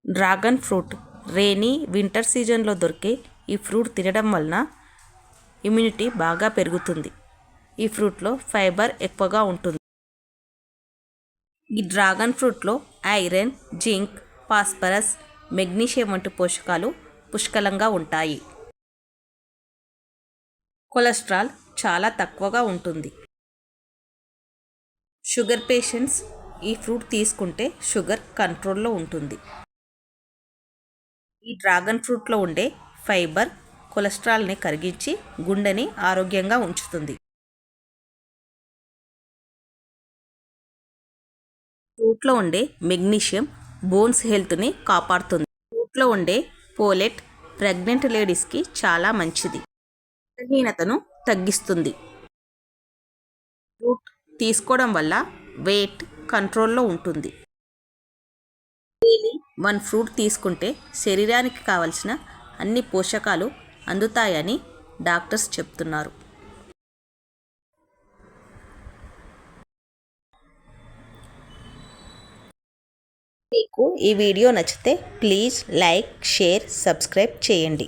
Dragon fruit rainy winter సీజన్లో దొరికే ఈ ఫ్రూట్ తినడం వలన ఇమ్యూనిటీ బాగా పెరుగుతుంది. ఈ ఫ్రూట్లో ఫైబర్ ఎక్కువగా ఉంటుంది. ఈ డ్రాగన్ ఫ్రూట్లో ఐరన్, జింక్, ఫాస్ఫరస్, మెగ్నీషియం వంటి పోషకాలు పుష్కలంగా ఉంటాయి. కొలెస్ట్రాల్ చాలా తక్కువగా ఉంటుంది. షుగర్ పేషెంట్స్ ఈ ఫ్రూట్ తీసుకుంటే షుగర్ కంట్రోల్లో ఉంటుంది. ఈ డ్రాగన్ ఫ్రూట్లో ఉండే ఫైబర్ కొలెస్ట్రాల్ని కరిగించి గుండెని ఆరోగ్యంగా ఉంచుతుంది. ఫ్రూట్లో ఉండే మెగ్నీషియం బోన్స్ హెల్త్ని కాపాడుతుంది. ఫ్రూట్లో ఉండే పోలెట్ ప్రెగ్నెంట్ లేడీస్కి చాలా మంచిది. రక్తహీనతను తగ్గిస్తుంది. ఫ్రూట్ తీసుకోవడం వల్ల వెయిట్ కంట్రోల్లో ఉంటుంది. డైలీ 1 ఫ్రూట్ తీసుకుంటే శరీరానికి కావలసిన అన్ని పోషకాలు అందుతాయని డాక్టర్స్ చెప్తున్నారు. మీకు ఈ వీడియో నచ్చితే ప్లీజ్ లైక్, షేర్, సబ్స్క్రైబ్ చేయండి.